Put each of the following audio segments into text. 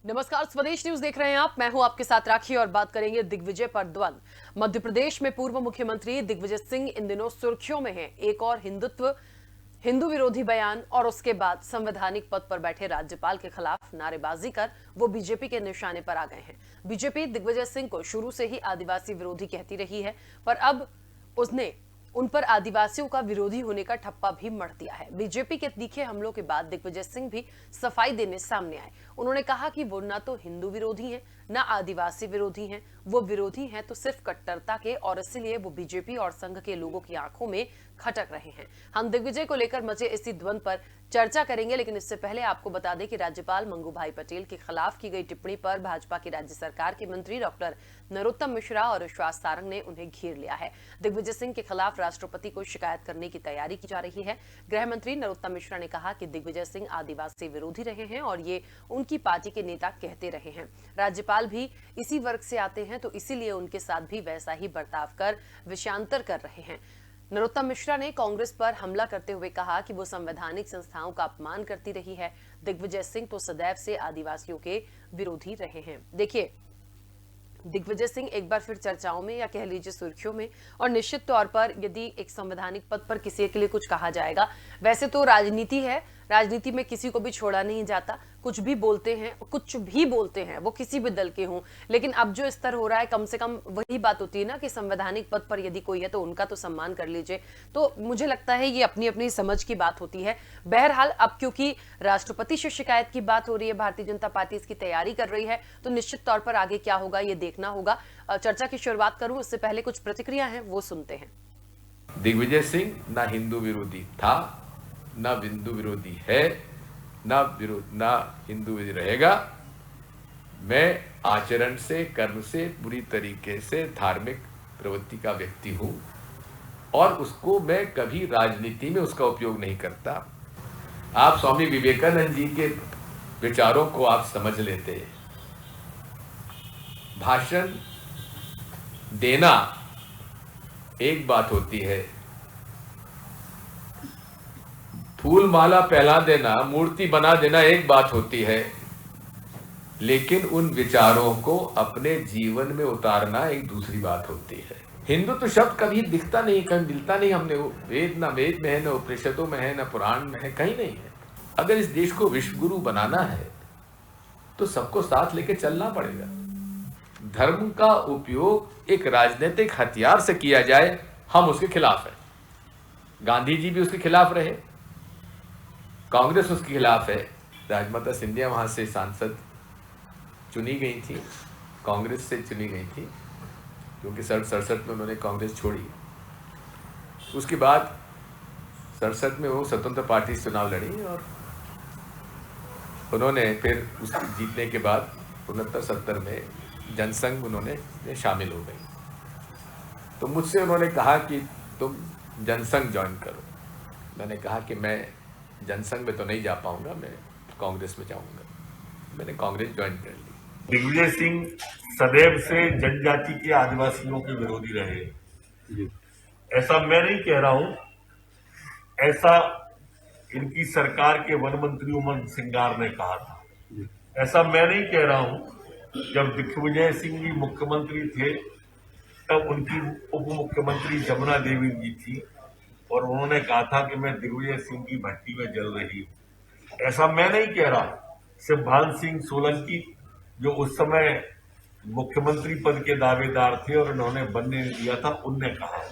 नमस्कार, स्वदेश न्यूज देख रहे हैं आप। मैं हूं आपके साथ राखी और बात करेंगे दिग्विजय पर द्वंद्व। मध्य प्रदेश में पूर्व मुख्यमंत्री दिग्विजय सिंह इन दिनों सुर्खियों में हैं। एक और हिंदू विरोधी बयान और उसके बाद संवैधानिक पद पर बैठे राज्यपाल के खिलाफ नारेबाजी कर वो बीजेपी के निशाने पर आ गए हैं। बीजेपी दिग्विजय सिंह को शुरू से ही आदिवासी विरोधी कहती रही है, पर अब उसने उन पर आदिवासियों का विरोधी होने का ठप्पा भी मढ़ दिया है। बीजेपी के तीखे हमलों के बाद दिग्विजय सिंह भी सफाई देने सामने आए। उन्होंने कहा कि वो ना तो हिंदू विरोधी हैं, ना आदिवासी विरोधी हैं। वो विरोधी हैं तो सिर्फ कट्टरता के, और इसलिए वो बीजेपी और संघ के लोगों की आंखों में खटक रहे हैं। हम दिग्विजय को लेकर मचे इसी द्वंद पर चर्चा करेंगे, लेकिन इससे पहले आपको बता दें कि राज्यपाल मंगू भाई पटेल के खिलाफ की गई टिप्पणी पर भाजपा की राज्य सरकार के मंत्री डॉक्टर नरोत्तम मिश्रा और विश्वास सारंग ने उन्हें घेर लिया है। दिग्विजय सिंह के खिलाफ राष्ट्रपति को शिकायत करने की तैयारी की जा रही है। गृह मंत्री नरोत्तम मिश्रा ने कहा कि दिग्विजय सिंह आदिवासी विरोधी रहे हैं और ये उनकी पार्टी के नेता कहते रहे हैं। राज्यपाल भी इसी वर्ग से आते हैं, तो इसीलिए उनके साथ भी वैसा ही बर्ताव कर विषयांतर कर रहे हैं। नरोत्तम मिश्रा ने कांग्रेस पर हमला करते हुए कहा कि वो संवैधानिक संस्थाओं का अपमान करती रही है। दिग्विजय सिंह तो सदैव से आदिवासियों के विरोधी रहे हैं। देखिए, दिग्विजय सिंह एक बार फिर चर्चाओं में, या कह लीजिए सुर्खियों में, और निश्चित तौर पर यदि एक संवैधानिक पद पर किसी के लिए कुछ कहा जाएगा, वैसे तो राजनीति है, राजनीति में किसी को भी छोड़ा नहीं जाता। कुछ भी बोलते हैं वो किसी भी दल के हों, लेकिन अब जो स्तर हो रहा है, कम से कम वही बात होती है ना कि संवैधानिक पद पर यदि कोई है तो उनका तो सम्मान कर लीजिए। तो मुझे लगता है ये अपनी अपनी समझ की बात होती है। बहरहाल अब क्योंकि राष्ट्रपति से शिकायत की बात हो रही है, भारतीय जनता पार्टी इसकी तैयारी कर रही है, तो निश्चित तौर पर आगे क्या होगा ये देखना होगा। चर्चा की शुरुआत करूं उससे पहले कुछ प्रतिक्रिया है, वो सुनते हैं। दिग्विजय सिंह ना हिंदू विरोधी था, ना हिंदू विरोधी है, ना हिंदू विरोधी रहेगा। मैं आचरण से, कर्म से पूरी तरीके से धार्मिक प्रवृत्ति का व्यक्ति हूं और उसको मैं कभी राजनीति में उसका उपयोग नहीं करता। आप स्वामी विवेकानंद जी के विचारों को आप समझ लेते। भाषण देना एक बात होती है, फूल माला पहना देना, मूर्ति बना देना एक बात होती है, लेकिन उन विचारों को अपने जीवन में उतारना एक दूसरी बात होती है। हिंदू तो शब्द कभी दिखता नहीं, कहीं मिलता नहीं। हमने वेद में है, न उपनिषदों में है, न पुराण में है, कहीं नहीं है। अगर इस देश को विश्व गुरु बनाना है तो सबको साथ लेके चलना पड़ेगा। धर्म का उपयोग एक राजनीतिक हथियार से किया जाए, हम उसके खिलाफ हैं। गांधी जी भी उसके खिलाफ रहे, कांग्रेस उसके खिलाफ है। राजमाता सिंधिया वहां से सांसद चुनी गई थी, कांग्रेस से चुनी गई थी, क्योंकि 67 में उन्होंने कांग्रेस छोड़ी। उसके बाद 67 में वो स्वतंत्र पार्टी से चुनाव लड़ी और उन्होंने फिर उस जीतने के बाद 69-70 में जनसंघ उन्होंने शामिल हो गई। तो मुझसे उन्होंने कहा कि तुम जनसंघ ज्वाइन करो। मैंने कहा कि मैं जनसंघ में तो नहीं जा पाऊंगा, मैं कांग्रेस में जाऊंगा। मैंने कांग्रेस ज्वाइन कर ली। दिग्विजय सिंह सदैव से जनजाति के आदिवासियों के विरोधी रहे। ऐसा मैं नहीं कह रहा हूं, ऐसा इनकी सरकार के वन मंत्री उमंग सिंगार ने कहा था। ऐसा मैं नहीं कह रहा हूं। जब दिग्विजय सिंह जी मुख्यमंत्री थे तब उनकी उप मुख्यमंत्री जमुना देवी जी थी और उन्होंने कहा था कि मैं दिग्विजय सिंह की भट्टी में जल रही हूं। ऐसा मैं नहीं कह रहा। शिवभान सिंह सोलंकी जो उस समय मुख्यमंत्री पद के दावेदार थे और उन्होंने बनने दिया था, उनने कहा।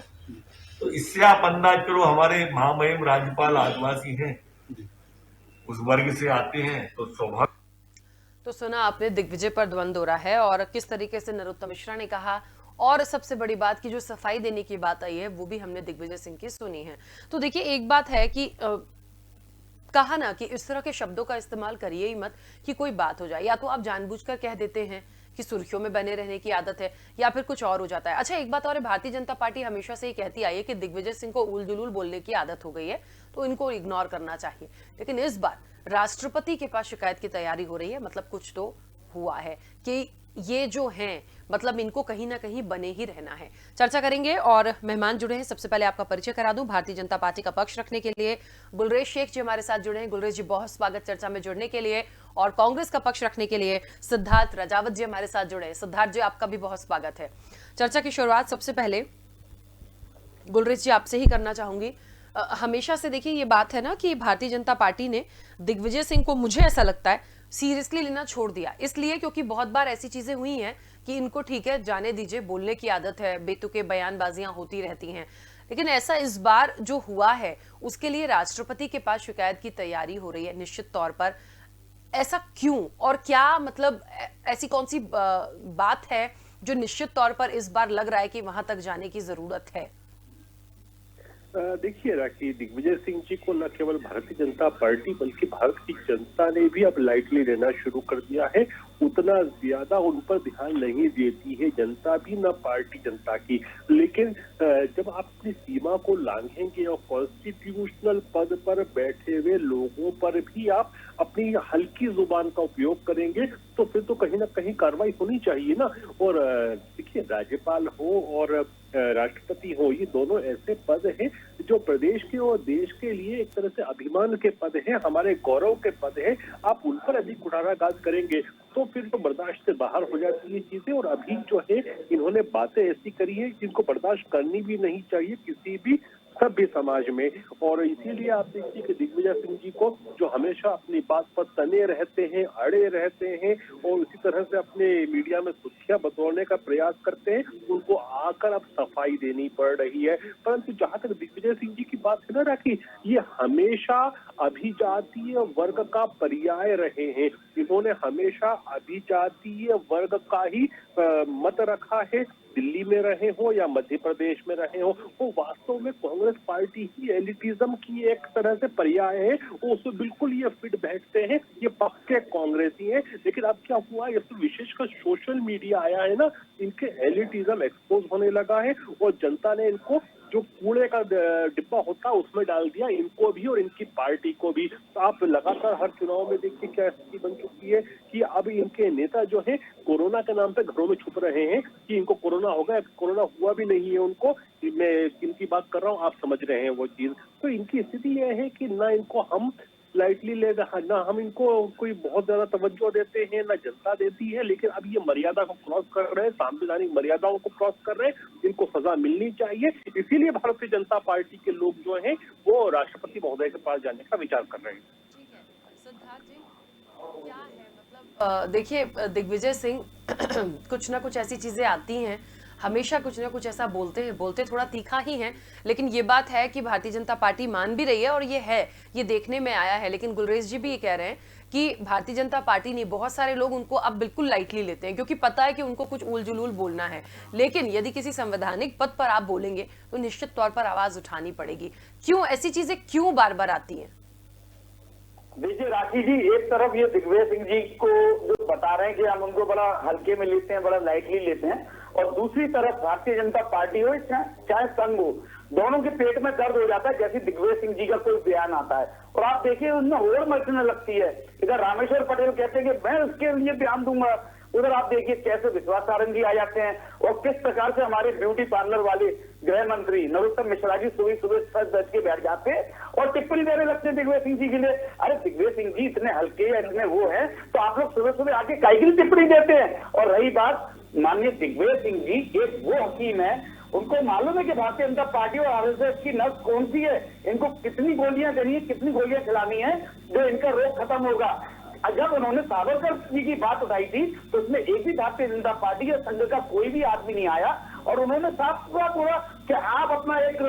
तो इससे आप अंदाज करो, हमारे महामहिम राज्यपाल आदिवासी हैं, उस वर्ग से आते हैं, तो स्वाभाविक। तो सुना आपने, दिग्विजय पर द्वंद्व हो रहा है और किस तरीके से नरोत्तम मिश्रा ने कहा, और सबसे बड़ी बात की जो सफाई देने की बात आई है वो भी हमने दिग्विजय सिंह की सुनी है। तो देखिए, एक बात है कि कहा ना कि इस तरह के शब्दों का इस्तेमाल करिए ही मत कि कोई बात हो जाए। या तो आप जानबूझकर कह देते हैं कि सुर्खियों में बने रहने की आदत है, या फिर कुछ और हो जाता है। अच्छा, एक बात और है, भारतीय जनता पार्टी हमेशा से ही कहती आई है कि दिग्विजय सिंह को उल जुलूल बोलने की आदत हो गई है, तो इनको इग्नोर करना चाहिए। लेकिन इस बार राष्ट्रपति के पास शिकायत की तैयारी हो रही है, मतलब कुछ तो हुआ है कि ये जो हैं, मतलब इनको कहीं ना कहीं बने ही रहना है। चर्चा करेंगे और मेहमान जुड़े हैं। सबसे पहले आपका परिचय करा दूं। भारतीय जनता पार्टी का पक्ष रखने के लिए गुलरेज शेख जी हमारे साथ जुड़े हैं। गुलरेज जी, बहुत स्वागत चर्चा में जुड़ने के लिए। और कांग्रेस का पक्ष रखने के लिए सिद्धार्थ राजावत जी हमारे साथ जुड़े हैं। सिद्धार्थ जी, आपका भी बहुत स्वागत है। चर्चा की शुरुआत सबसे पहले गुलरेज जी आपसे ही करना चाहूंगी। हमेशा से देखिए ये बात है ना कि भारतीय जनता पार्टी ने दिग्विजय सिंह को, मुझे ऐसा लगता है, सीरियसली लेना छोड़ दिया, इसलिए क्योंकि बहुत बार ऐसी चीजें हुई हैं कि इनको ठीक है जाने दीजिए, बोलने की आदत है, बेतुके बयानबाजियां होती रहती हैं, लेकिन ऐसा इस बार जो हुआ है उसके लिए राष्ट्रपति के पास शिकायत की तैयारी हो रही है निश्चित तौर पर। ऐसा क्यों और क्या मतलब ऐसी कौन सी बात है जो निश्चित तौर पर इस बार लग रहा है कि वहां तक जाने की जरूरत है? देखिए राखी, दिग्विजय सिंह जी को न केवल भारतीय जनता पार्टी बल्कि भारत की जनता ने भी अब लाइटली लेना शुरू कर दिया है। उतना ज्यादा उन पर ध्यान नहीं देती है जनता भी, न पार्टी जनता की। लेकिन जब आप अपनी सीमा को लांघेंगे और कॉन्स्टिट्यूशनल पद पर बैठे हुए लोगों पर भी आप अपनी हल्की जुबान का उपयोग करेंगे तो फिर तो कहीं ना कहीं कार्रवाई होनी चाहिए ना। और देखिए, राज्यपाल हो और राष्ट्रपति हो, ये दोनों ऐसे पद हैं जो प्रदेश के और देश के लिए एक तरह से अभिमान के पद हैं, हमारे गौरव के पद हैं। आप उन पर अभी कुठाराघात करेंगे तो फिर तो बर्दाश्त से बाहर हो जाती है चीजें। और अभी जो है इन्होंने बातें ऐसी करी है जिनको बर्दाश्त करनी भी नहीं चाहिए किसी भी सभ्य समाज में। और इसीलिए आप देखिए कि दिग्विजय सिंह जी को, जो हमेशा अपनी बात पर तने रहते हैं, अड़े रहते हैं और उसी तरह से अपने मीडिया में सुर्खियां बटोरने का प्रयास करते हैं, उनको आकर अब सफाई देनी पड़ रही है। परंतु जहां तक दिग्विजय सिंह जी की बात है ना राखी, ये हमेशा अभिजातीय वर्ग का पर्याय रहे हैं। इन्होंने हमेशा अभिजातीय वर्ग का ही मत रखा है। दिल्ली में रहे हो या मध्य प्रदेश में रहे हो, वो वास्तव में कांग्रेस पार्टी ही एलिटिज्म की एक तरह से पर्याय है। वो उसमें बिल्कुल ये फिट बैठते हैं, ये पक्के कांग्रेसी हैं। लेकिन अब क्या हुआ, ये तो विशेषकर सोशल मीडिया आया है ना, इनके एलिटिज्म एक्सपोज होने लगा है और जनता ने इनको जो कूड़े का डिब्बा होता है उसमें डाल दिया, इनको भी और इनकी पार्टी को भी। तो आप लगातार हर चुनाव में देखिए क्या स्थिति बन चुकी है कि अब इनके नेता जो है कोरोना के नाम पे घरों में छुप रहे हैं कि इनको कोरोना होगा। कोरोना हुआ भी नहीं है उनको, मैं किनकी बात कर रहा हूँ आप समझ रहे हैं वो चीज। तो इनकी स्थिति यह है कि ना इनको हम लाइटली ले, ना हम इनको कोई बहुत ज्यादा तवज्जो देते हैं, ना जनता देती है। लेकिन अब ये मर्यादा को क्रॉस कर रहे हैं, संवैधानिक मर्यादाओं को क्रॉस कर रहे हैं, इनको सजा मिलनी चाहिए। इसीलिए भारतीय जनता पार्टी के लोग जो हैं वो राष्ट्रपति महोदय के पास जाने का विचार कर रहे हैं। ठीक है सिद्धार्थ जी, क्या है मतलब देखिए दिग्विजय सिंह कुछ ना कुछ ऐसी चीजें आती हैं, हमेशा कुछ ना कुछ ऐसा बोलते हैं, बोलते थोड़ा तीखा ही हैं, लेकिन ये बात है कि भारतीय जनता पार्टी मान भी रही है और ये है, ये देखने में आया है। लेकिन गुलरेज जी भी ये कह रहे हैं कि भारतीय जनता पार्टी नहीं, बहुत सारे लोग उनको अब बिल्कुल लाइटली लेते हैं क्योंकि पता है कि उनको कुछ उल जुलूल बोलना है। लेकिन यदि किसी संवैधानिक पद पर आप बोलेंगे तो निश्चित तौर पर आवाज उठानी पड़ेगी। क्यों ऐसी चीजें क्यों बार बार आती हैं? देखिए राखी जी, एक तरफ ये दिग्विजय सिंह जी को जो बता रहे हैं कि हम उनको बड़ा हल्के में लेते हैं, बड़ा लाइटली लेते हैं, और दूसरी तरफ भारतीय जनता पार्टी हो चाहे संघ हो, दोनों के पेट में दर्द हो जाता है जैसे दिग्विजय सिंह जी का कोई बयान आता है और आप देखिए उनमें होड़ मचने लगती है। इधर रामेश्वर पटेल कहते हैं कि मैं उसके लिए बयान दूंगा, उधर आप देखिए कैसे विश्वास सारंग जी आ जाते हैं और किस प्रकार से हमारे ब्यूटी पार्लर वाले गृह मंत्री नरोत्तम मिश्रा जी सुबह सुबह सच दच के बैठ जाते हैं और टिप्पणी देने लगते हैं दिग्विजय सिंह जी के लिए। अरे दिग्विजय सिंह जी इतने हल्के या इतने वो हैं तो आप लोग सुबह सुबह आके काहे के लिए टिप्पणी देते हैं? और रही बात माननीय दिग्विजय सिंह जी, एक वो हकीम है, उनको मालूम है कि भारतीय जनता पार्टी और आरएसएस की नस कौन सी है, इनको कितनी गोलियां देनी है, कितनी गोलियां खिलानी है जो इनका रोग खत्म होगा। जब उन्होंने सावरकर जी की बात उठाई थी तो उसमें एक भी भारतीय जनता पार्टी या संघ का कोई भी आदमी नहीं आया और उन्होंने साफ बोला कि आप अपना एक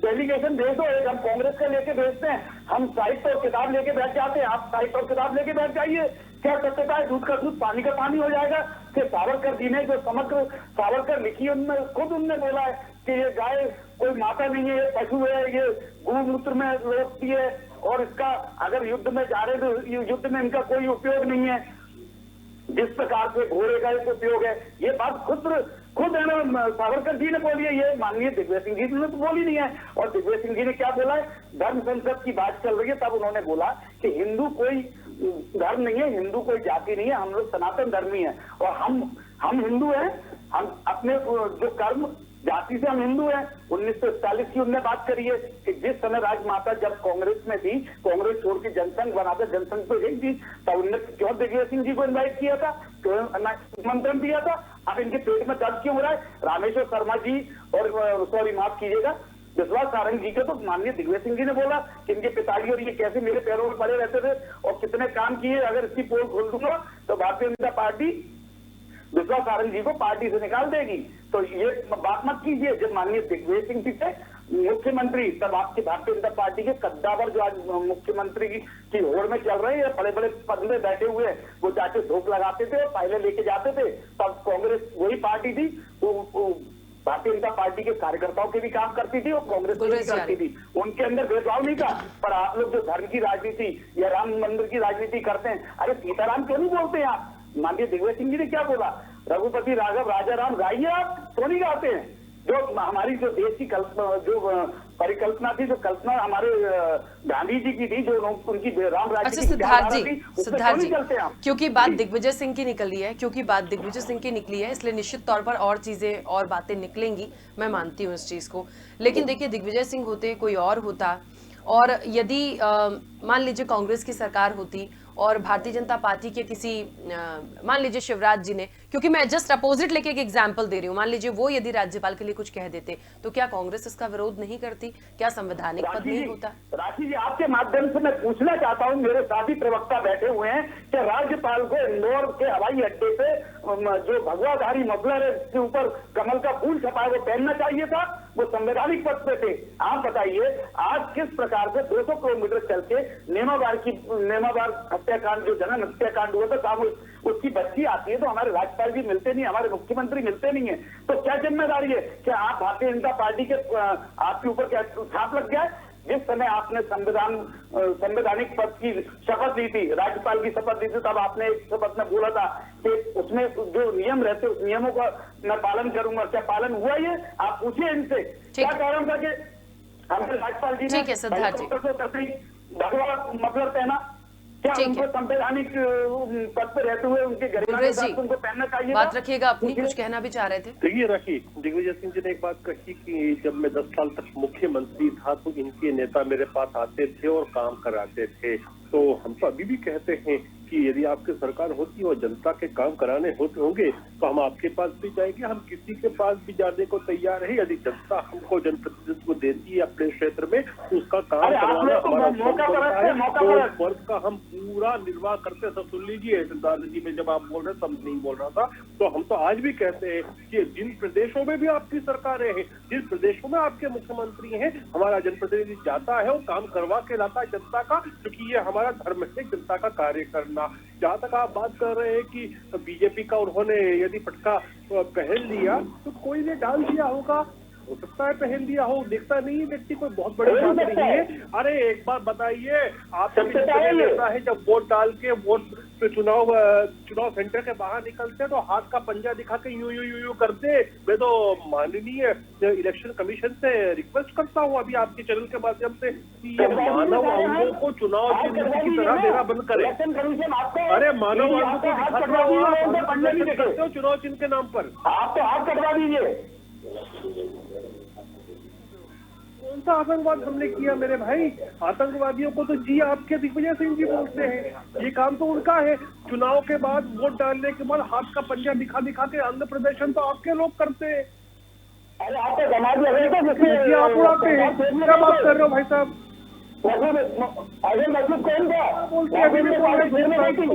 डेलीगेशन भेज दो, एक हम कांग्रेस का लेके भेजते हैं, हम साहित्य और किताब लेके बैठ जाते हैं, आप साहित्य और किताब लेके बैठ जाइए। क्या सत्यता है? दूध का दूध पानी का पानी हो जाएगा। कि सावरकर जी ने जो समग्र सावरकर लिखी उनमें खुद उनने बोला है कि ये गाय कोई माता नहीं है, ये पशु है, ये गोमूत्र में लौटती है और इसका अगर युद्ध में जा रहे तो युद्ध में इनका कोई उपयोग नहीं है, जिस प्रकार से घोड़े का एक उपयोग है। ये बात खुद है ना सावरकर जी ने बोली है, ये माननीय दिग्विजय सिंह जी ने तो बोली नहीं है। और दिग्विजय सिंह जी ने क्या बोला है, धर्म संसद की बात चल रही है तब उन्होंने बोला कि हिंदू कोई धर्म नहीं है, हिंदू कोई जाति नहीं है, हम लोग सनातन धर्मी है और हम हिंदू हैं, हम अपने जो कर्म जाति से हम हिंदू हैं। 1941 की उनने बात करी है कि जिस समय राजमाता जब कांग्रेस में थी, कांग्रेस छोड़ के जनसंघ बनाकर जनसंघ पे गई थी, तब उनने क्यों दिग्विजय सिंह जी को इन्वाइट किया था, क्यों निमंत्रण दिया था? अब इनके पेट में दर्द क्यों हो रहा है? रामेश्वर शर्मा जी और सॉरी माफ कीजिएगा, विश्वास सारंग जी के तो माननीय दिग्विजय सिंह जी ने बोला कि इनके पिताजी और ये कैसे मेरे पैरों में पड़े रहते थे और कितने काम किए, अगर इसकी पोल खोल दूंगा तो भारतीय जनता पार्टी विश्वास सारंग जी को पार्टी से निकाल देगी। तो ये बात मत कीजिए। जब माननीय दिग्विजय सिंह जी थे मुख्यमंत्री, तब आपकी भारतीय जनता पार्टी के कद्दावर जो आज मुख्यमंत्री की होड़ में चल रहे हैं, बड़े बड़े पद में बैठे हुए हैं, वो जाके धूप लगाते थे और पहले लेके जाते थे। तब कांग्रेस वही पार्टी थी, भारतीय जनता पार्टी के कार्यकर्ताओं के भी काम करती थी और कांग्रेस की भी करती थी, उनके अंदर भेदभाव नहीं था। पर आप लोग जो धर्म की राजनीति या राम मंदिर की राजनीति करते हैं, अरे सीताराम क्यों नहीं बोलते हैं आप? माननीय दिग्विजय सिंह जी ने क्या बोला? रघुपति राघव राजा राम गाइए, आप क्यों नहीं गाते हैं? जो हमारी जो देश की जो परिकल्पना थी, जो कल्पना हमारे गांधी जी की थी, जो उनकी राम राज्य अच्छा की सिद्धार्थ विचारधारा जी, थी, क्योंकि बात दिग्विजय सिंह की निकली है, इसलिए निश्चित तौर पर और चीजें और बातें निकलेंगी, मैं मानती हूँ इस चीज को। लेकिन देखिए, दिग्विजय सिंह होते कोई और होता, और यदि मान लीजिए कांग्रेस की सरकार होती और भारतीय जनता पार्टी के किसी मान लीजिए शिवराज जी ने, क्योंकि मैं जस्ट अपोजिट लेके एक एग्जांपल दे रही हूँ, मान लीजिए वो यदि राज्यपाल के लिए कुछ कह देते, तो क्या कांग्रेस इसका विरोध नहीं करती? क्या संवैधानिक पद नहीं होता? राशि जी, आपके माध्यम से मैं पूछना चाहता हूँ, मेरे साथी प्रवक्ता बैठे हुए हैं, कि राज्यपाल को इंदौर के हवाई अड्डे पे जो भगवाधारी मफलर है, इसके ऊपर कमल का फूल छपा है, वो पहनना चाहिए था? वो संवैधानिक पद पे थे। आप बताइए, आज किस प्रकार से 200 किलोमीटर चल के नेमाबार हत्याकांड, जो जनन हत्याकांड हुआ था सामूहिक, उसकी बच्ची आती है तो हमारे राज्यपाल जी मिलते नहीं, हमारे मुख्यमंत्री मिलते नहीं है। तो क्या जिम्मेदारी है कि आप भारतीय जनता पार्टी के आपके ऊपर क्या छाप लग गया है? जिस समय आपने संवैधानिक पद की शपथ ली थी, राज्यपाल की शपथ ली थी, तब आपने एक शपथ में बोला था कि उसमें जो नियम रहते उस नियमों का मैं पालन करूंगा। क्या पालन हुआ? ये आप पूछिए इनसे, क्या कारण था कि हमारे राज्यपाल जी ने भगवा मफलर पहना? क्या उनको संवैधानिक पद पर रहते हुए उनके गरिमा के साथ उनको पहनना चाहिए? बात रखिएगा अपनी, कुछ कहना भी चाह रहे थे। देखिए राखी, दिग्विजय सिंह जी ने एक बात कही कि जब मैं 10 साल तक मुख्यमंत्री था तो इनके नेता मेरे पास आते थे और काम कराते थे। तो हम तो अभी भी कहते हैं कि यदि आपकी सरकार होती और जनता के काम कराने होते होंगे तो हम आपके पास भी जाएंगे, हम किसी के पास भी जाने को तैयार है। यदि जनता हमको जनप्रतिनिधित्व देती है अपने क्षेत्र में, उसका काम करवाना हमारा वर्ग का हम पूरा निर्वाह करते। सब सुन लीजिए सिद्धार्थ जी, में जब आप बोल रहे तब नहीं बोल रहा था, तो हम तो आज भी कहते हैं कि जिन प्रदेशों में भी आपकी सरकारें हैं, जिन प्रदेशों में आपके मुख्यमंत्री हैं, हमारा जनप्रतिनिधि जाता है और काम करवा के लाता है जनता का, क्योंकि ये हमारा धर्म है जनता का कार्य करना। जहाँ तक आप बात कर रहे हैं कि बीजेपी का उन्होंने यदि पटका पहन लिया तो कोई ने डाल दिया होगा, हो सकता है पहन दिया हो, दिखता नहीं है व्यक्ति, कोई बहुत बड़ी बात नहीं है। अरे एक बात बताइए, आप ऐसा है जब वोट डाल के वोट चुनाव सेंटर के बाहर निकलते तो हाथ का पंजा दिखा के यूं करते। मैं तो माननीय इलेक्शन कमीशन से रिक्वेस्ट करता हूं अभी आपके चैनल के माध्यम से कि ये मानव अंगों को चुनाव चिन्ह की तरह देना बंद करें। अरे मानव अंगों को दिखाते हो चुनाव चिन्ह के नाम पर, आप तो हाथ कटवा दीजिए। कौन सा आतंकवाद हमने किया मेरे भाई? आतंकवादियों को तो जी आपके दिग्विजय सिंह जी बोलते हैं, ये काम तो उनका है। चुनाव के बाद वोट डालने के बाद हाथ का पंजा दिखा के अंग प्रदर्शन तो आपके लोग करते हैं। अरे आप तो समाज लगे तो आप उड़ाते हैं, क्या बात कर रहे हो भाई साहब? बोलते हैं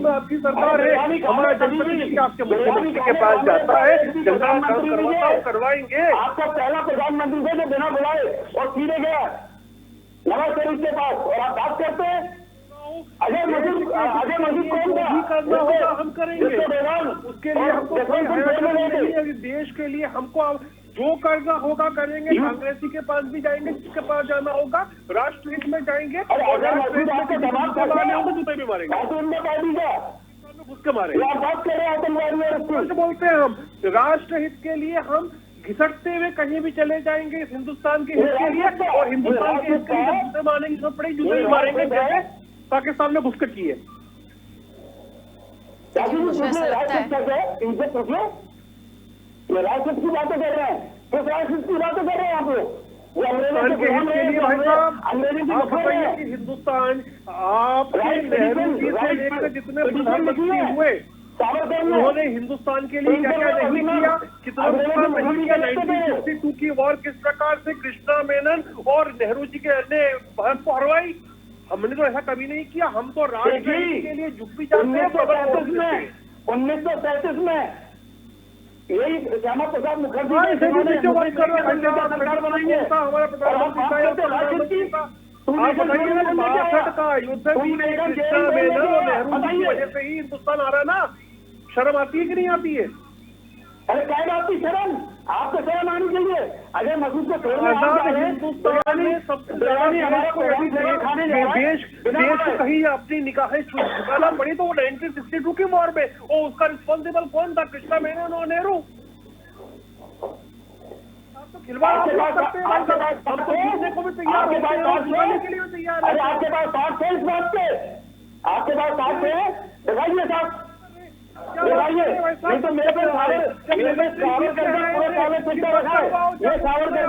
आपकी सरकार है, हमारा जनप्रतिनिधि आपके मुख्यमंत्री के पास जाता है, जनता काम करवाएंगे। आपका पहला प्रधानमंत्री था जो बिना बुलाए और सीधे गया नवाज शरीफ के पास, और आप बात करते हैं अजय मसूद कौन था? करना होगा हम करेंगे, उसके लिए हमको देश के लिए हमको जो करना होगा करेंगे। कांग्रेसी के पास भी जाएंगे, जिसके पास जाना होगा, राष्ट्रहित में जाएंगे, और राष्ट्रहित में दबाने होंगे जूते भी मारेंगे, घुस के मारेंगे। बोलते हैं हम राष्ट्रहित के लिए हम घिसटते हुए कहीं भी चले जाएंगे इस हिंदुस्तान के हित के लिए, और हिंदुस्तान के हित के लिए जूते मारेंगे, सब पड़े जूते भी मारेंगे जैसे पाकिस्तान में घुसकर किए। मुझे ऐसा लगता है राजनीति की बातें कर रहे हैं। किस राजनीति की बातें कर रहे हैं आप लोग? वो हिंदुस्तान के हित के लिए भाई साहब अंग्रेजी की आप बता रहे बताइए हैं। कि हिंदुस्तान आपके नेहरू जी से लेकर जितने प्रधानमंत्री हुए सावरकर ने उन्होंने हिंदुस्तान के लिए क्या क्या नहीं किया, कितना नुकसान नहीं किया। 1962 की वॉर किस प्रकार से कृष्णा मेनन और नेहरू जी के ने भारत को हरवाई, हमने तो ऐसा कभी नहीं किया। हम तो राष्ट्र के लिए झुक भी जाते हैं। 1937 में यही श्यामा प्रसाद मुखर्जी सरकार बनाएंगे हमारा प्रधानमंत्री का युद्ध भी कृष्णा मेनन और नेहरू जी की वजह से ही हिंदुस्तान आ रहा है ना। शर्म आती है कि नहीं आती है? अरे क्या बात की शर्म, आपको शर्म आनी चाहिए। अजय मसूद को हिंदुस्तान में सबसे देश को कहीं अपनी निगाहें झुकाना पड़ी तो वो 1962 की वॉर में और उसका रिस्पॉन्सिबल कौन था? कृष्णा मेनन और नेहरू। तो खिलवाड़ आप लोग करते हैं, हम तो जीतने को भी तैयार होते हैं और जीतने के लिए भी तैयार है। आपके पास साथ है इस बात पे, आपके पास साथ है, दिखाइए साथ, दिखाइए। नहीं तो मेरे पे सावरकर का पूरे काले चिट्ठा रखा है, ये सावरकर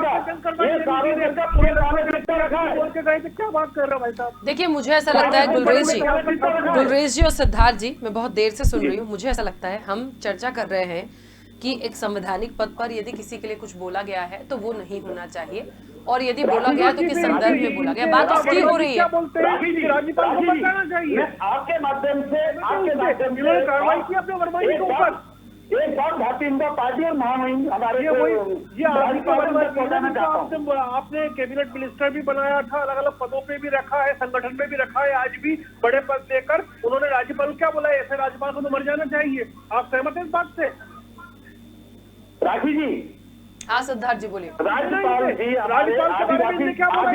का पूरे काले चिट्ठा रखा है। बोल के गए थे, क्या बात कर रहे हो भाई साहब? देखिए, मुझे ऐसा लगता है गुलरेज जी और सिद्धार्थ जी, मैं बहुत देर से सुन रही हूँ। मुझे ऐसा लगता है हम चर्चा कर रहे हैं कि एक संवैधानिक पद पर यदि किसी के लिए कुछ बोला गया है तो वो नहीं होना चाहिए, और यदि बोला गया तो किस संदर्भ में बोला गया, बात उसकी हो रही है। राज्यपाल को बताना चाहिए। आपके माध्यम से कार्रवाई की अपने वर्मा के ऊपर। एक बात भारतीय जनता पार्टी और महामहिम हमारे आपने कैबिनेट मिनिस्टर भी बनाया था, अलग अलग पदों पे भी रखा है, संगठन में भी रखा है, आज भी बड़े पद देकर उन्होंने राज्यपाल क्या बोला? ऐसे राज्यपाल को तो मर जाना चाहिए। आप सहमत हैं इस बात से? राखी जी, हाँ सिद्धार्थ जी बोलिए। राज्यपाल जी, राज्यपाल के बारे में क्या बोला?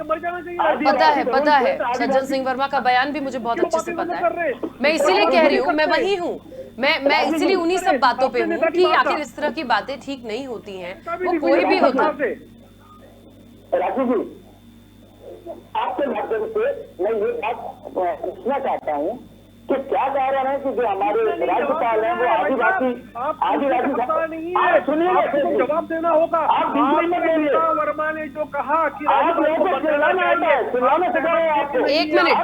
मर जाना चाहिए। पता है सज्जन सिंह वर्मा का बयान भी मुझे बहुत अच्छे से पता है। मैं इसीलिए कह रही हूँ, मैं वही हूँ, मैं इसीलिए उन्हीं सब बातों पे हूँ कि आखिर इस तरह की बातें ठीक नहीं होती हैं, वो कोई भी होता। राखी जी, आपके माध्यम से मैं ये बात पूछना चाहता हूँ कि क्या कारण है कि जो हमारे राज्यपाल हैं वो आदिवासी सुनिए, जवाब देना होगा। आप वर्मा ने जो कहा कि आप लोगों को चिल्लाना आता है, चिल्लाना सिखा रहे हैं आपको। एक मिनट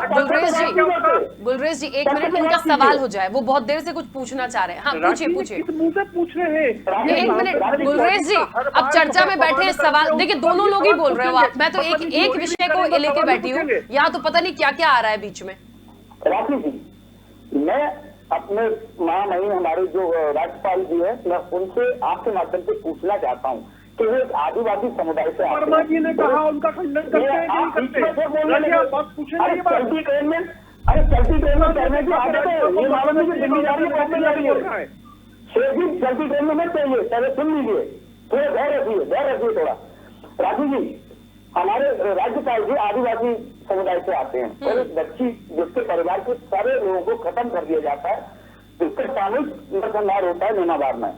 गुलरेज जी, एक मिनट, इनका सवाल हो जाए, वो बहुत देर से कुछ पूछना चाह रहे हैं। हाँ पूछिए मुंह से पूछ रहे हैं। एक मिनट गुलरेज जी, अब चर्चा में बैठे सवाल देखिए, दोनों लोग ही बोल रहे हो आप, मैं तो एक विषय को लेके बैठी हूँ, यहाँ तो पता नहीं क्या क्या आ रहा है बीच में। राखी जी, मैं अपने महामहिम हमारे जो राज्यपाल जी है, मैं उनसे आपके माध्यम से पूछना चाहता हूँ कि वो आदिवासी समुदाय से वर्मा जी ने कहा, उनका खंडन करते हैं कि नहीं करते? चलती ट्रेन में कहने की आदत है, ये मालूम है कि जिम्मेदारी बढ़ती जा रही है। चलती ट्रेन में मत चाहिए, पहले सुन लीजिए, थोड़ा धैर्य रखिए थोड़ा। राखी जी, हमारे राज्यपाल जी आदिवासी समुदाय से आते हैं और एक बच्ची जिसके परिवार के सारे लोगों को खत्म कर दिया जाता है, जिसका सामूहिक नरसंहार होता है नैनाबाद में।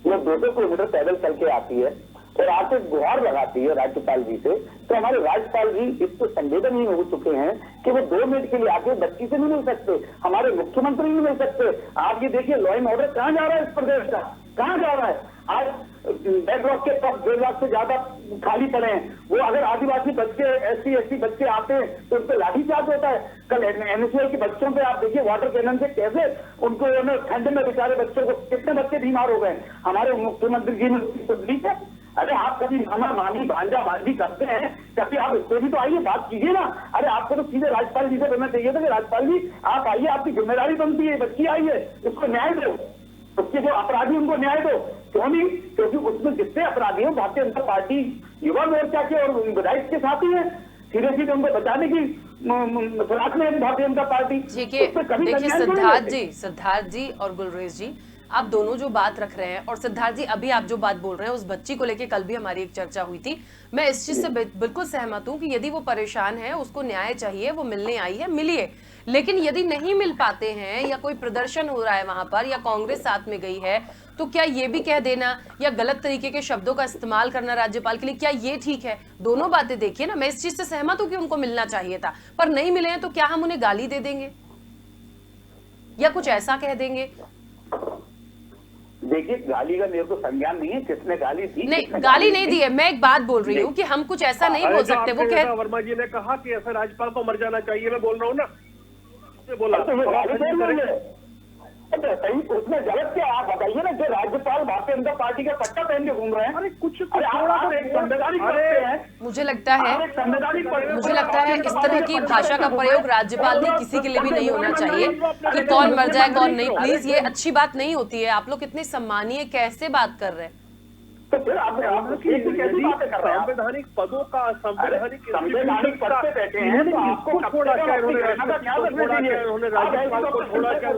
वो 200 किलोमीटर पैदल चल के आती है और आके गुहार लगाती है राज्यपाल जी से। तो हमारे राज्यपाल जी इससे संवेदनहीन हो चुके हैं कि वो 2 मिनट के लिए आके बच्ची से नहीं मिल सकते, हमारे मुख्यमंत्री नहीं मिल सकते। आप ये देखिए लॉ एंड ऑर्डर कहाँ जा रहा है इस प्रदेश का, कहाँ जा रहा है? आज बैकलॉग के टॉप 1.5 लाख से ज्यादा खाली पड़े हैं। वो अगर आदिवासी बच्चे, SC/ST बच्चे आते हैं तो उन पर लाठीचार्ज होता है। कल NSL के बच्चों पे आप देखिए वाटर कैनन से कैसे उनको ठंड में बेचारे बच्चों को, कितने बच्चे बीमार हो गए। हमारे मुख्यमंत्री जी ने है। अरे आप कभी मामा मामी भांजा भांजी करते हैं, कभी आप इससे भी तो आइए, बात कीजिए ना। अरे आपको तो सीधे राज्यपाल जी से कहना चाहिए था कि राज्यपाल जी आप आइए, आपकी जिम्मेदारी बनती है, बच्ची आई है, उसको न्याय दो, उसके जो अपराधी उनको न्याय दो। क्यों नहीं? क्योंकि उसमें जितने अपराधी हैं भारतीय जनता पार्टी युवा मोर्चा के और विधायक के साथ ही है, सीधे सीधे उनको बचाने की फिराक में भारतीय जनता पार्टी। देखिए सिद्धार्थ जी और गुलरेज जी, आप दोनों जो बात रख रहे हैं, और सिद्धार्थ जी अभी आप जो बात बोल रहे हैं उस बच्ची को लेके कल भी हमारी एक चर्चा हुई थी, मैं इस चीज से बिल्कुल सहमत हूं कि यदि वो परेशान है, उसको न्याय चाहिए, वो मिलने आई है, मिलिए। लेकिन यदि नहीं मिल पाते हैं या कोई प्रदर्शन हो रहा है वहां पर या कांग्रेस साथ में गई है, तो क्या ये भी कह देना या गलत तरीके के शब्दों का इस्तेमाल करना राज्यपाल के लिए, क्या ये ठीक है? दोनों बातें देखिए ना। मैं इस चीज से सहमत हूं कि उनको मिलना चाहिए था, पर नहीं मिले हैं तो क्या हम उन्हें गाली दे देंगे या कुछ ऐसा कह देंगे? देखिए, गाली का मेरे को संज्ञान नहीं है, किसने गाली दी, नहीं, गाली नहीं दी है। मैं एक बात बोल रही हूँ कि हम कुछ ऐसा नहीं बोल सकते। वो कह वर्मा जी ने कहा कि ऐसा राज्यपाल को मर जाना चाहिए, मैं बोल रहा हूँ ना, बोला उसमें गलत क्या? आप बताइए ना, जो राज्यपाल भारतीय जनता पार्टी का पट्टा पहन के घूम रहे हैं। अरे कुछ मुझे लगता है इस तरह की भाषा का प्रयोग राज्यपाल ने किसी के लिए भी नहीं होना चाहिए कि कौन मर जाए कौन नहीं। प्लीज, ये अच्छी बात नहीं होती है। आप लोग कितने सम्मानीय कैसे बात कर रहे हैं? तो फिर आप कैसी बातें कर रहे हैं? संवैधानिक पदों का संवैधानिक पद पे बैठे हैं, तो आपको छोड़ा क्या उन्होंने राज्यपाल को छोड़ा क्या,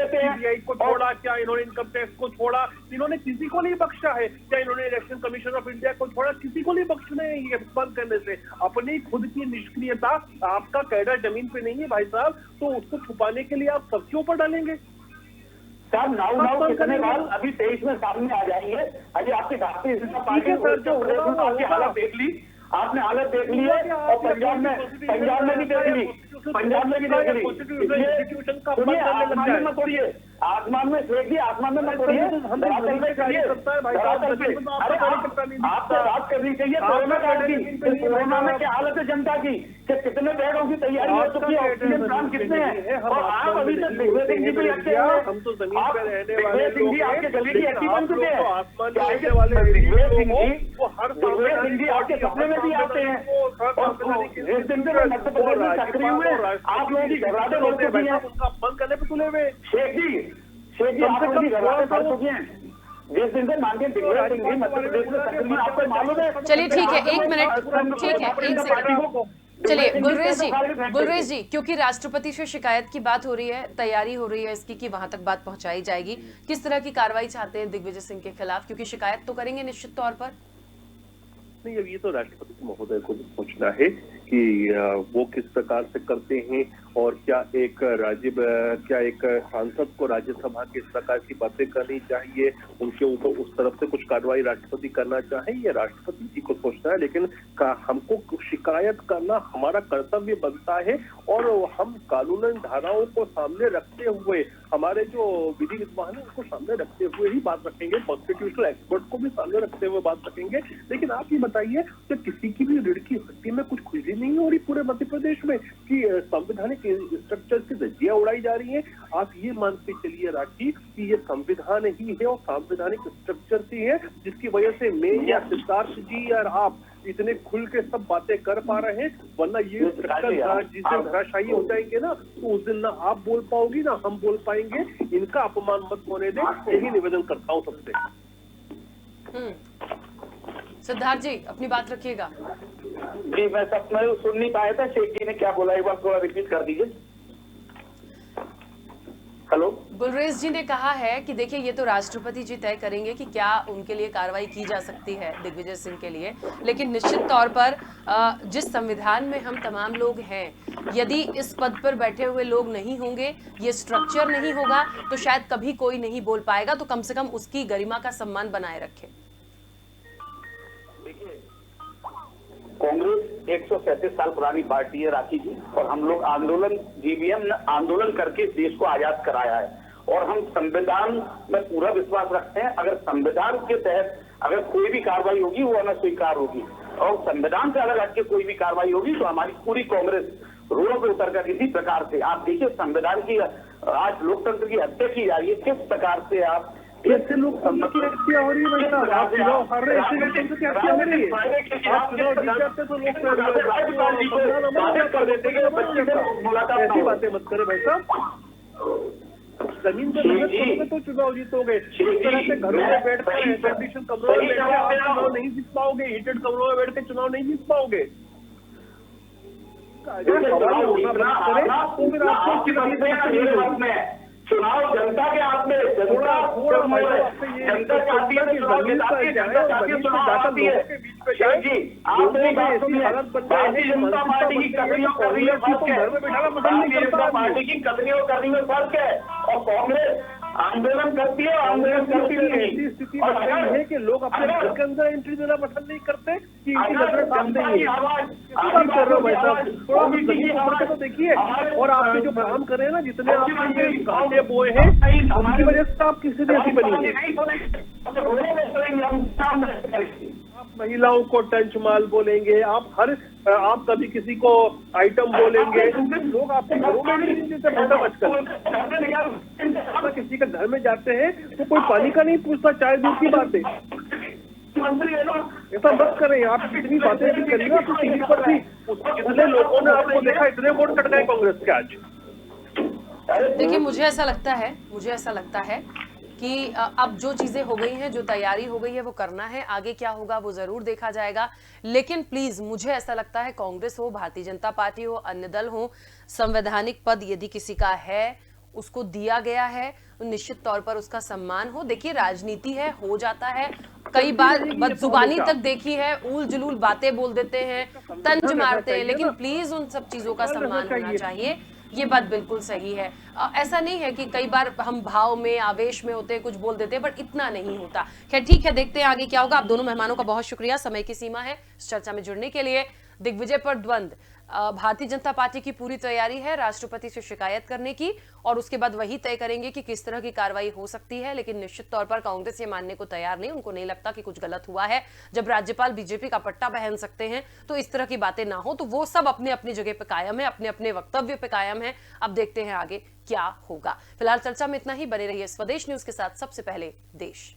सीबीआई को छोड़ा क्या, इन्होंने इनकम टैक्स को छोड़ा, इन्होंने किसी को नहीं बख्शा है। क्या इन्होंने इलेक्शन कमीशन ऑफ इंडिया को छोड़ा? किसी को नहीं बख्शना है ये बंद करने से। अपनी खुद की निष्क्रियता, आपका कैडर जमीन पे नहीं है भाई साहब, तो उसको छुपाने के लिए आप सबके ऊपर डालेंगे। साहब नाउ कितने बार अभी 23 में सामने आ जाएंगे। अभी आपकी भारतीय जनता पार्टी आपकी हालत देख ली, आपने हालत देख ली है, और पंजाब में भी देख ली, पंजाब में भी देख ली। आसमान में मत तोड़िए, आसमान में फेंक दिए, आसमान में मत तोड़िए, धरातल में करिए। अरे आपसे बात करनी चाहिए कोरोना काल की, कोरोना में क्या हालत है जनता की, कितने बेडों की तैयारी हो चुकी है, ऑक्सीजन प्लांट कितने हैं, और आप अभी तक दिग्विजय सिंह जी पे अटके हुए। हम तो जमीन पे रहने दिग्विजय सिंह जी आपके गले की हड्डी बन चुके हैं। आसमान दिग्विजय सिंह जी आपके सपने में भी आते हैं, और जिस दिन से मध्य प्रदेश में सक्रिय हुए आप लोगों की घबराहटें बढ़ चुकी हैं। उनका बंद करने पे तुले हुए शेख जी आप लोगों की घबराहटें बढ़ चुकी हैं। जिस दिन से माननीय दिग्विजय सिंह जी मध्य प्रदेश में सक्रिय, आपको मालूम है। चलिए ठीक है, 1 मिनट, ठीक है, 1 सेकंड। चलिए गुलरेज जी, क्योंकि राष्ट्रपति से शिकायत की बात हो रही है, तैयारी हो रही है इसकी कि वहां तक बात पहुंचाई जाएगी। किस तरह की कार्रवाई चाहते हैं दिग्विजय सिंह के खिलाफ, क्योंकि शिकायत तो करेंगे निश्चित तौर पर? नहीं, अब ये तो राष्ट्रपति महोदय को सोचना है कि वो किस प्रकार से करते हैं, और क्या एक सांसद को राज्यसभा के इस प्रकार की बातें करनी चाहिए, उनके ऊपर उस तरफ से कुछ कार्रवाई राष्ट्रपति करना चाहे, ये राष्ट्रपति जी को सोचना है। लेकिन हमको शिकायत करना हमारा कर्तव्य बनता है, और हम कानूनन धाराओं को सामने रखते हुए, हमारे जो विधि विद्वान है उसको सामने रखते हुए ही बात रखेंगे, कॉन्स्टिट्यूशनल एक्सपर्ट को भी सामने रखते हुए बात रखेंगे। लेकिन आप ये बताइए कि किसी की भी रीढ़ की हड्डी में कुछ खुजली नहीं हो रही पूरे मध्य प्रदेश में, कि संवैधानिक स्ट्रक्चर की धज्जियां उड़ाई जा रही हैं। आप ये मान के चलिए राखी कि ये संविधान ही है और संवैधानिक स्ट्रक्चर ही है जिसकी वजह से मैं या सिद्धार्थ जी या आप इतने खुल के सब बातें कर पा रहे हैं। वरना ये स्ट्रक्चर जिस दिन धराशायी हो जाएंगे ना, तो उस दिन ना आप बोल पाओगी ना हम बोल पाएंगे। इनका अपमान मत होने दे, यही निवेदन करता हूँ सबसे। सिद्धार्थ जी अपनी बात रखिएगा। जी मैं सुन नहीं पाया था, शेख जी ने क्या बोला, एक बार थोड़ा रिपीट कर दीजिए। हेलो, गुलरेज जी ने कहा है कि देखिए ये तो राष्ट्रपति जी तय करेंगे कि क्या उनके लिए कार्रवाई की जा सकती है दिग्विजय सिंह के लिए, लेकिन निश्चित तौर पर जिस संविधान में हम तमाम लोग हैं, यदि इस पद पर बैठे हुए लोग नहीं होंगे, ये स्ट्रक्चर नहीं होगा, तो शायद कभी कोई नहीं बोल पाएगा। तो कम से कम उसकी गरिमा का सम्मान बनाए रखें। कांग्रेस 137 साल पुरानी पार्टी है राखी जी, और हम लोग आंदोलन जीबीएम ने आंदोलन करके देश को आजाद कराया है, और हम संविधान में पूरा विश्वास रखते हैं। अगर संविधान के तहत अगर कोई भी कार्रवाई होगी वो अस्वीकार होगी, और संविधान से अगर हटके कोई भी कार्रवाई होगी तो हमारी पूरी कांग्रेस रोडों पे उतर कर इसी प्रकार से, आप देखिए संविधान की आज लोकतंत्र की हत्या की जा रही है, किस प्रकार से आप ऐसे लोग की हत्या हो रही है। आप चुनाव हार रहे हैं, ऐसे लोग की हत्या हो रही है। आप चुनाव जीत जाते तो लोग कर देते हैं। ऐसी बातें मत करे भाई साहब, जमीन पे मेहनत करोगे तो चुनाव जीतोगे। इस तरह से घरों में बैठ कर एयर कंडीशन कमरों में बैठ के आप चुनाव नहीं जीत पाओगे, हीटेड कमरों में बैठ के चुनाव नहीं जीत पाओगे। चुनाव जनता के हाथ में, जनता चाहती है चुनाव जिताती है, जनता चाहती है चुनाव आती है। जी आप मेरी बात सुनिए, भारतीय जनता पार्टी की कथनियों कर रही है फर्क है, भारतीय जनता पार्टी की कथनियों कर रही है फर्क है, और कांग्रेस आंदोलन करती है, आंदोलन करती ऐसी स्थिति बन गई है कि लोग अपने घर के अंदर एंट्री देना पसंद नहीं करते कि इनकी नजर सामने ही है। बात कर रहा हूँ भाई साहब, थोड़ा जमीन ऊपर तो देखिए। और आपके जो काम कर रहे हैं ना, जितने आपने घाटे बोए हैं, उनकी वजह से आप किसी भी ऐसी बनी है। आप महिलाओं को टंच माल बोलेंगे, आप कभी किसी को आइटम बोलेंगे, लोग आपको घरों में नहीं देते। मतलब आजकल किसी के घर में जाते हैं तो कोई पानी का नहीं पूछता, चाय दूध की बात है। ऐसा मत करें आप, जितनी बातें भी करिए ना टीवी पर भी, कितने लोगों ने आपको देखा, इतने वोट कट गए कांग्रेस के आज। देखिए मुझे ऐसा लगता है कि अब जो चीजें हो गई हैं, जो तैयारी हो गई है वो करना है, आगे क्या होगा वो जरूर देखा जाएगा। लेकिन प्लीज मुझे ऐसा लगता है कांग्रेस हो, भारतीय जनता पार्टी हो, अन्य दल हो, संवैधानिक पद यदि किसी का है, उसको दिया गया है, निश्चित तौर पर उसका सम्मान हो। देखिए राजनीति है, हो जाता है, कई बार बदजुबानी तक देखी है, उल जुलूल बातें बोल देते हैं, तंज मारते हैं, लेकिन प्लीज उन सब चीजों का सम्मान होना चाहिए। ये बात बिल्कुल सही है। ऐसा नहीं है कि कई बार हम भाव में, आवेश में होते हैं, कुछ बोल देते हैं, बट इतना नहीं होता। खैर ठीक है, देखते हैं आगे क्या होगा। आप दोनों मेहमानों का बहुत शुक्रिया, समय की सीमा है इस चर्चा में जुड़ने के लिए। दिग्विजय पर द्वंद, भारतीय जनता पार्टी की पूरी तैयारी है राष्ट्रपति से शिकायत करने की, और उसके बाद वही तय करेंगे कि किस तरह की कार्रवाई हो सकती है। लेकिन निश्चित तौर पर कांग्रेस ये मानने को तैयार नहीं, उनको नहीं लगता कि कुछ गलत हुआ है। जब राज्यपाल बीजेपी का पट्टा पहन सकते हैं तो इस तरह की बातें ना हो, तो वो सब अपने अपनी जगह पे कायम है, अपने अपने वक्तव्य पे कायम है। अब देखते हैं आगे क्या होगा। फिलहाल चर्चा में इतना ही, बने रहिए स्वदेश न्यूज के साथ। सबसे पहले देश।